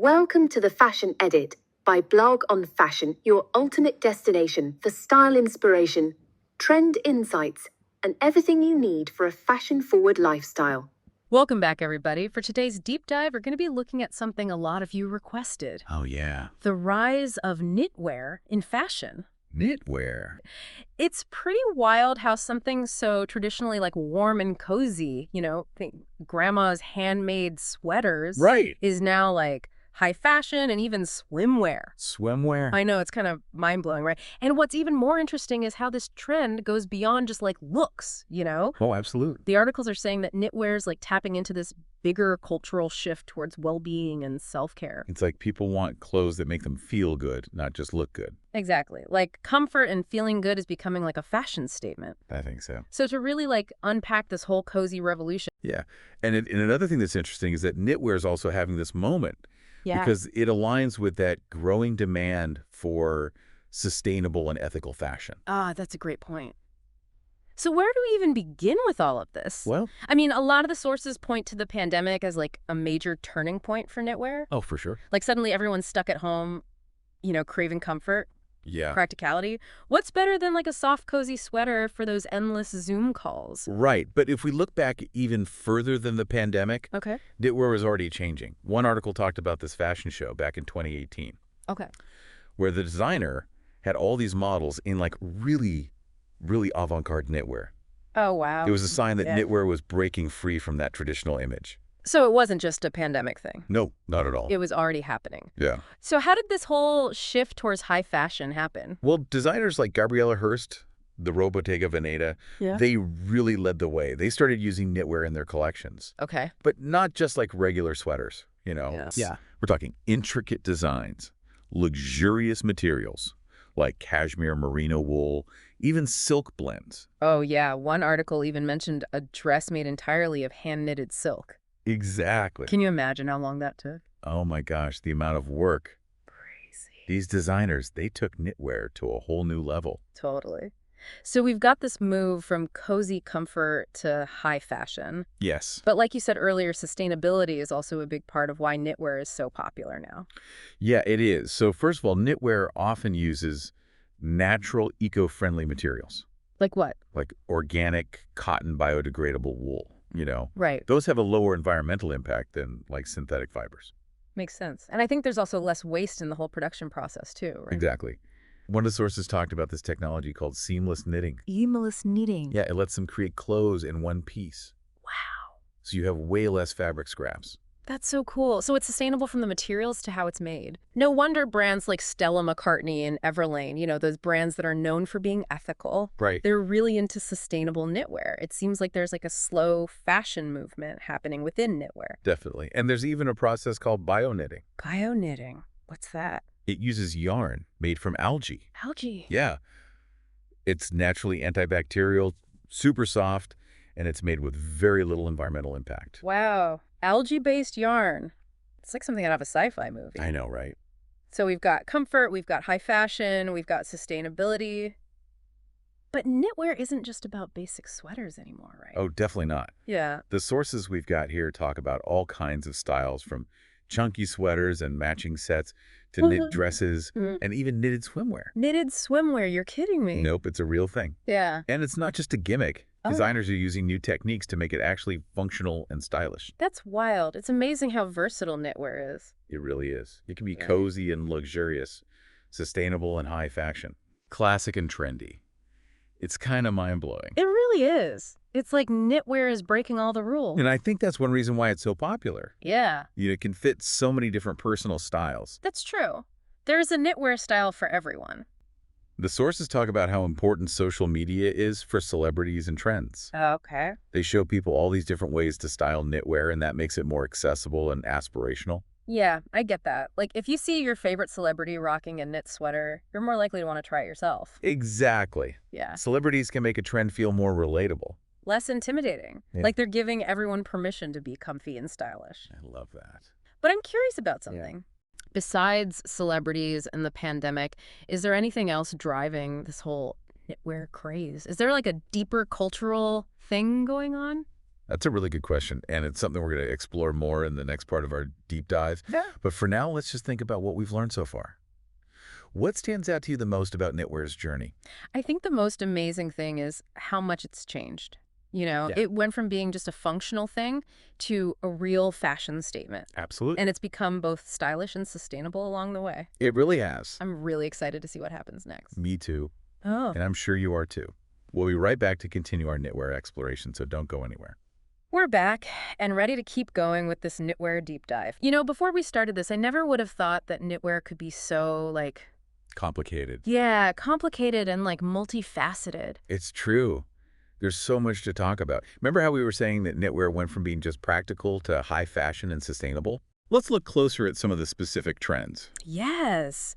Welcome to the Fashion Edit by Blog on Fashion, your ultimate destination for style inspiration, trend insights, and everything you need for a fashion-forward lifestyle. Welcome back, everybody. For today's deep dive, we're going to be looking at something a lot of you requested. Oh, yeah. The rise of knitwear in fashion. Knitwear. It's pretty wild how something so traditionally warm and cozy, think grandma's handmade sweaters, Right. is now high fashion and even swimwear. Swimwear? I know, it's kind of mind-blowing, right? And what's even more interesting is how this trend goes beyond just looks, Oh, absolutely. The articles are saying that knitwear is tapping into this bigger cultural shift towards well-being and self-care. It's like people want clothes that make them feel good, not just look good. Exactly. Comfort and feeling good is becoming a fashion statement. I think so. So to really unpack this whole cozy revolution. Yeah. And another thing that's interesting is that knitwear is also having this moment. Yeah. Because it aligns with that growing demand for sustainable and ethical fashion. Ah, that's a great point. So where do we even begin with all of this? Well, I mean, a lot of the sources point to the pandemic as a major turning point for knitwear. oh, for sure. Suddenly everyone's stuck at home, craving comfort, Yeah. practicality. What's better than a soft, cozy sweater for those endless Zoom calls? Right. But if we look back even further than the pandemic, Okay. knitwear was already changing. One article talked about this fashion show back in 2018. Okay. Where the designer had all these models in really, really avant-garde knitwear. Oh, wow. It was a sign that Yeah. knitwear was breaking free from that traditional image. So it wasn't just a pandemic thing. No, not at all. It was already happening. Yeah. So how did this whole shift towards high fashion happen? Well, designers like Gabriela Hearst, the Bottega Veneta, Yeah. they really led the way. They started using knitwear in their collections. Okay. But not just regular sweaters, Yeah. We're talking intricate designs, luxurious materials like cashmere, merino wool, even silk blends. Oh, yeah. One article even mentioned a dress made entirely of hand-knitted silk. Exactly. Can you imagine how long that took? Oh my gosh, the amount of work. Crazy. These designers, they took knitwear to a whole new level. Totally. So we've got this move from cozy comfort to high fashion. Yes. But like you said earlier, sustainability is also a big part of why knitwear is so popular now. Yeah, it is. So first of all, knitwear often uses natural, eco-friendly materials, Like what? like organic, cotton, biodegradable wool, Right. Those have a lower environmental impact than synthetic fibers. Makes sense. And I think there's also less waste in the whole production process too, right? Exactly. One of the sources talked about this technology called seamless knitting. Seamless knitting. Yeah, it lets them create clothes in one piece. Wow. So you have way less fabric scraps. That's so cool. So it's sustainable from the materials to how it's made. No wonder brands like Stella McCartney and Everlane, those brands that are known for being ethical, Right. they're really into sustainable knitwear. It seems like there's a slow fashion movement happening within knitwear. Definitely. And there's even a process called bio-knitting. Bio-knitting. What's that? It uses yarn made from algae. Algae. Yeah. It's naturally antibacterial, super soft, and it's made with very little environmental impact. Wow. Algae-based yarn. It's like something out of a sci-fi movie. I know, right? So we've got comfort, we've got high fashion, we've got sustainability. But knitwear isn't just about basic sweaters anymore, right? Oh, definitely not. Yeah. The sources we've got here talk about all kinds of styles, from chunky sweaters and matching sets to knit dresses and even knitted swimwear. Knitted swimwear, you're kidding me. Nope, it's a real thing. Yeah. And it's not just a gimmick. Oh. Designers are using new techniques to make it actually functional and stylish. That's wild. It's amazing how versatile knitwear is. It really is. It can be Yeah. cozy and luxurious, sustainable and high fashion, classic and trendy. It's kind of mind-blowing. It really is. It's like knitwear is breaking all the rules. And I think that's one reason why it's so popular. Yeah, It can fit so many different personal styles. that's true. There's a knitwear style for everyone. The sources talk about how important social media is for celebrities and trends. Okay. They show people all these different ways to style knitwear, and that makes it more accessible and aspirational. Yeah, I get that. If you see your favorite celebrity rocking a knit sweater, you're more likely to want to try it yourself. Exactly. Yeah. Celebrities can make a trend feel more relatable. Less intimidating. Yeah. They're giving everyone permission to be comfy and stylish. I love that. But I'm curious about something. Besides celebrities and the pandemic, is there anything else driving this whole knitwear craze? Is there a deeper cultural thing going on? That's a really good question, and it's something we're going to explore more in the next part of our deep dive. Yeah. But for now, let's just think about what we've learned so far. What stands out to you the most about knitwear's journey? I think the most amazing thing is how much it's changed. Yeah. It went from being just a functional thing to a real fashion statement. Absolutely. And it's become both stylish and sustainable along the way. It really has. I'm really excited to see what happens next. Me too. Oh. And I'm sure you are too. We'll be right back to continue our knitwear exploration, so don't go anywhere. We're back and ready to keep going with this knitwear deep dive. Before we started this, I never would have thought that knitwear could be so, Complicated. yeah, complicated and, multifaceted. It's true. There's so much to talk about. Remember how we were saying that knitwear went from being just practical to high fashion and sustainable? Let's look closer at some of the specific trends. Yes.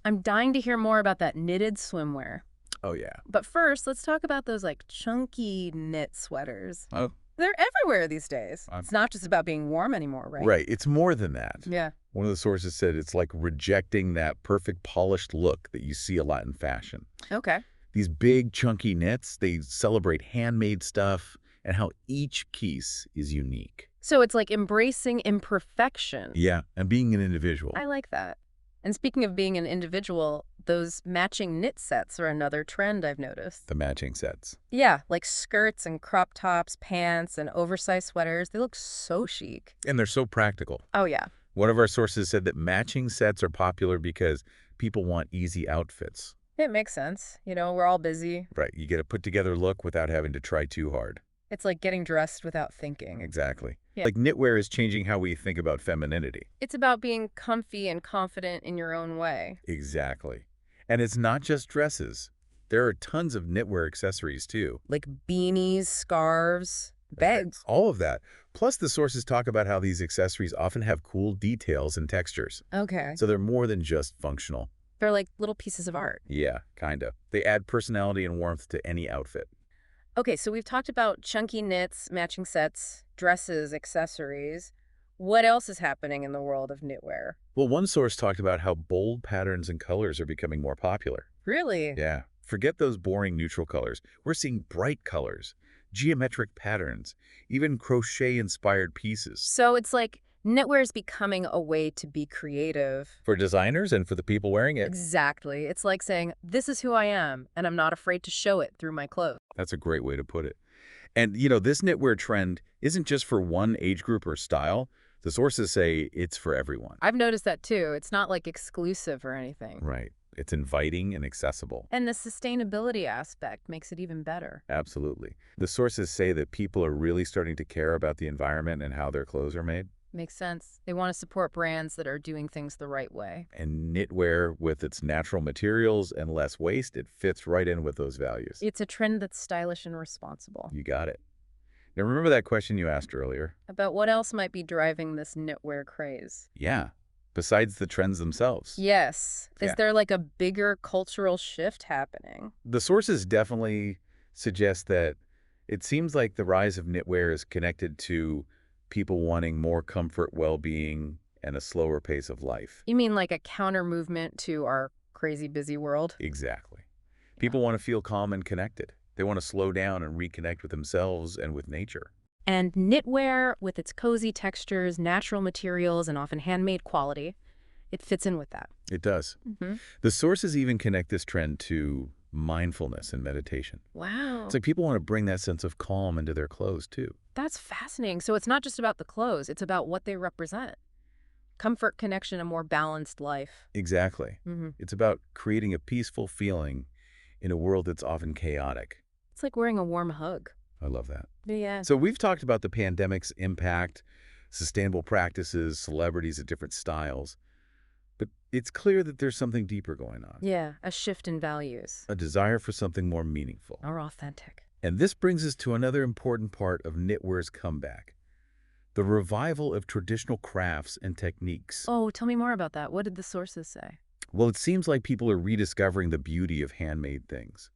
I'm dying to hear more about that knitted swimwear. Oh, yeah. But first, let's talk about those, chunky knit sweaters. Oh, They're everywhere these days. I'm- It's not just about being warm anymore, right? right. It's more than that. Yeah. One of the sources said it's like rejecting that perfect polished look that you see a lot in fashion. Okay. These big, chunky knits, they celebrate handmade stuff and how each piece is unique. So it's like embracing imperfection. Yeah, and being an individual. I like that. And speaking of being an individual, those matching knit sets are another trend I've noticed. The matching sets. Yeah, like skirts and crop tops, pants, and oversized sweaters. They look so chic. And they're so practical. Oh, yeah. One of our sources said that matching sets are popular because people want easy outfits. It makes sense. We're all busy. Right, you get a put-together look without having to try too hard. It's like getting dressed without thinking. Exactly. Yeah. Like knitwear is changing how we think about femininity. It's about being comfy and confident in your own way. Exactly. And it's not just dresses. There are tons of knitwear accessories, too. Like beanies, scarves, bags. All of that. Plus, the sources talk about how these accessories often have cool details and textures. Okay. So they're more than just functional. They're like little pieces of art. Yeah, kinda. They add personality and warmth to any outfit. Okay, so we've talked about chunky knits, matching sets, dresses, accessories. What else is happening in the world of knitwear? Well, one source talked about how bold patterns and colors are becoming more popular. Really? Yeah. Forget those boring neutral colors. We're seeing bright colors, geometric patterns, even crochet-inspired pieces. So it's like knitwear is becoming a way to be creative. For designers and for the people wearing it. Exactly. It's like saying, this is who I am, and I'm not afraid to show it through my clothes. That's a great way to put it. And, this knitwear trend isn't just for one age group or style. The sources say it's for everyone. I've noticed that too. It's not exclusive or anything. Right. It's inviting and accessible. And the sustainability aspect makes it even better. Absolutely. The sources say that people are really starting to care about the environment and how their clothes are made. Makes sense. They want to support brands that are doing things the right way. And knitwear, with its natural materials and less waste, it fits right in with those values. It's a trend that's stylish and responsible. You got it. Now, remember that question you asked earlier? About what else might be driving this knitwear craze? Yeah. Besides the trends themselves. Yes. Is Yeah. there a bigger cultural shift happening? The sources definitely suggest that it seems like the rise of knitwear is connected to people wanting more comfort, well-being, and a slower pace of life. You mean like a counter movement to our crazy busy world? Exactly. People want to feel calm and connected. They want to slow down and reconnect with themselves and with nature. And knitwear, with its cozy textures, natural materials, and often handmade quality, it fits in with that. It does. Mm-hmm. The sources even connect this trend to mindfulness and meditation. Wow. It's like people want to bring that sense of calm into their clothes, too. That's fascinating. So it's not just about the clothes, it's about what they represent. Comfort, connection, a more balanced life. Exactly. Mm-hmm. It's about creating a peaceful feeling in a world that's often chaotic. It's like wearing a warm hug. I love that. Yeah. So we've talked about the pandemic's impact, sustainable practices, celebrities of different styles. But it's clear that there's something deeper going on. Yeah, a shift in values. A desire for something more meaningful. Or authentic. And this brings us to another important part of knitwear's comeback. The revival of traditional crafts and techniques. Oh, tell me more about that. What did the sources say? Well, it seems like people are rediscovering the beauty of handmade things,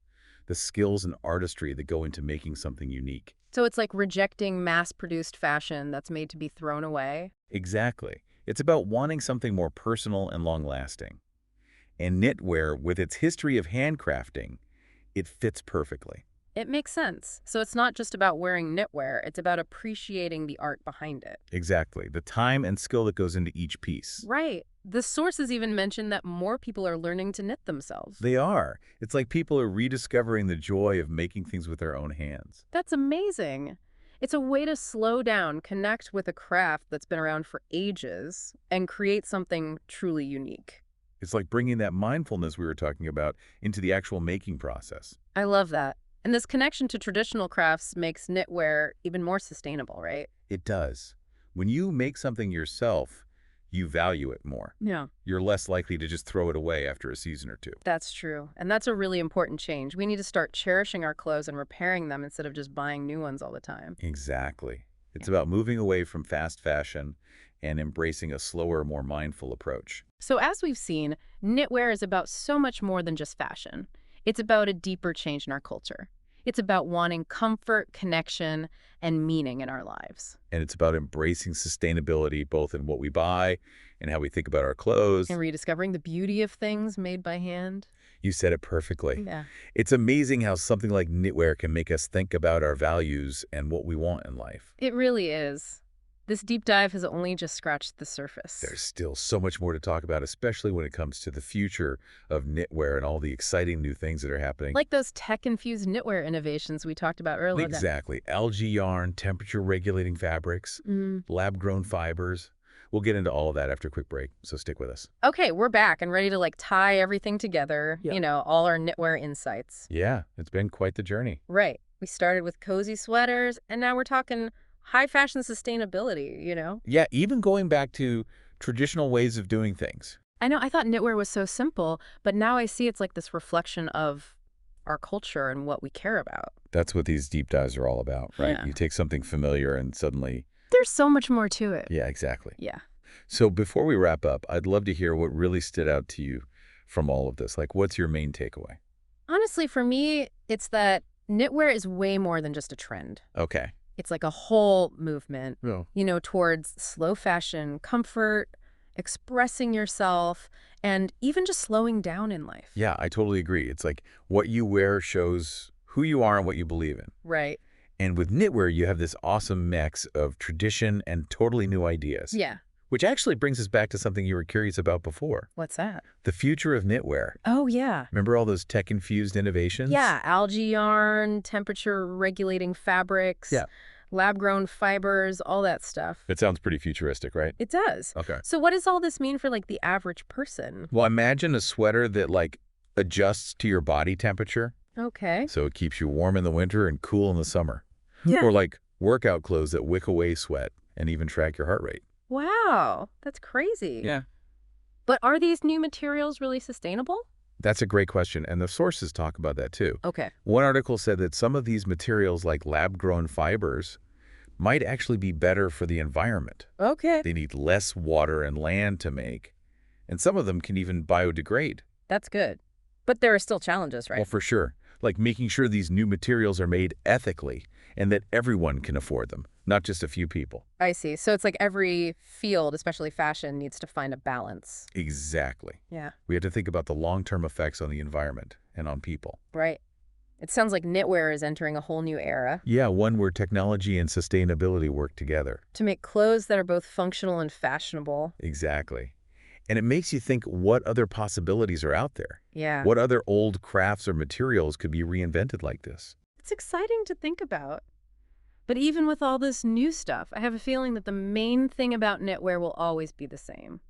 the skills and artistry that go into making something unique. So it's like rejecting mass-produced fashion that's made to be thrown away? Exactly. It's about wanting something more personal and long-lasting. And knitwear, with its history of handcrafting, it fits perfectly. It makes sense. So it's not just about wearing knitwear, it's about appreciating the art behind it. Exactly. The time and skill that goes into each piece. Right. The sources even mention that more people are learning to knit themselves. They are. It's like people are rediscovering the joy of making things with their own hands. That's amazing. It's a way to slow down, connect with a craft that's been around for ages, and create something truly unique. It's like bringing that mindfulness we were talking about into the actual making process. I love that. And this connection to traditional crafts makes knitwear even more sustainable, right? It does. When you make something yourself, you value it more. Yeah. You're less likely to just throw it away after a season or two. That's true. And that's a really important change. We need to start cherishing our clothes and repairing them instead of just buying new ones all the time. Exactly. It's about moving away from fast fashion and embracing a slower, more mindful approach. So as we've seen, knitwear is about so much more than just fashion. It's about a deeper change in our culture. It's about wanting comfort, connection, and meaning in our lives. And it's about embracing sustainability both in what we buy and how we think about our clothes. And rediscovering the beauty of things made by hand. You said it perfectly. Yeah. It's amazing how something like knitwear can make us think about our values and what we want in life. It really is. This deep dive has only just scratched the surface. There's still so much more to talk about, especially when it comes to the future of knitwear and all the exciting new things that are happening. Like those tech-infused knitwear innovations we talked about earlier. Exactly. Algae yarn, temperature-regulating fabrics, lab-grown fibers. We'll get into all of that after a quick break, so stick with us. Okay, we're back and ready to tie everything together, all our knitwear insights. Yeah, it's been quite the journey. Right. We started with cozy sweaters, and now we're talking high fashion sustainability. Yeah, even going back to traditional ways of doing things. I know, I thought knitwear was so simple, but now I see it's like this reflection of our culture and what we care about. That's what these deep dives are all about, right? Yeah. You take something familiar and suddenly... There's so much more to it. Yeah, exactly. Yeah. So before we wrap up, I'd love to hear what really stood out to you from all of this. Like, what's your main takeaway? Honestly, for me, it's that knitwear is way more than just a trend. Okay. It's like a whole movement, Yeah. towards slow fashion, comfort, expressing yourself, and even just slowing down in life. Yeah, I totally agree. It's like what you wear shows who you are and what you believe in. Right. And with knitwear, you have this awesome mix of tradition and totally new ideas. Yeah. Which actually brings us back to something you were curious about before. What's that? The future of knitwear. Oh, yeah. Remember all those tech-infused innovations? Yeah, algae yarn, temperature-regulating fabrics, Yeah. lab-grown fibers, all that stuff. It sounds pretty futuristic, right? It does. Okay. So what does all this mean for, the average person? Well, imagine a sweater that, adjusts to your body temperature. Okay. So it keeps you warm in the winter and cool in the summer. Yeah. Or workout clothes that wick away sweat and even track your heart rate. Wow, that's crazy. Yeah. But are these new materials really sustainable? That's a great question, and the sources talk about that too. Okay. One article said that some of these materials, like lab-grown fibers, might actually be better for the environment. Okay. They need less water and land to make, and some of them can even biodegrade. That's good. But there are still challenges, right? Well, for sure. Like making sure these new materials are made ethically and that everyone can afford them, not just a few people. I see. So it's like every field, especially fashion, needs to find a balance. Exactly. Yeah. We have to think about the long-term effects on the environment and on people. Right. It sounds like knitwear is entering a whole new era. Yeah, one where technology and sustainability work together. To make clothes that are both functional and fashionable. Exactly. And it makes you think what other possibilities are out there. Yeah. What other old crafts or materials could be reinvented like this? It's exciting to think about. But even with all this new stuff, I have a feeling that the main thing about knitwear will always be the same.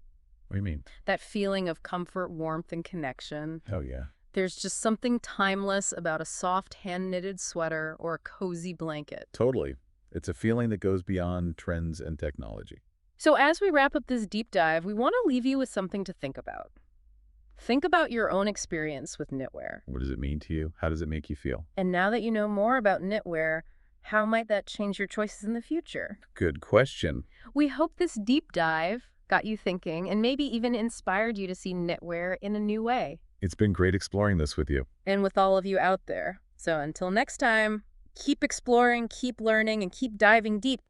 What do you mean? That feeling of comfort, warmth, and connection. Oh, yeah. There's just something timeless about a soft hand-knitted sweater or a cozy blanket. Totally. It's a feeling that goes beyond trends and technology. So as we wrap up this deep dive, we want to leave you with something to think about. Think about your own experience with knitwear. What does it mean to you? How does it make you feel? And now that you know more about knitwear, how might that change your choices in the future? Good question. We hope this deep dive got you thinking and maybe even inspired you to see knitwear in a new way. It's been great exploring this with you. And with all of you out there. So until next time, keep exploring, keep learning, and keep diving deep.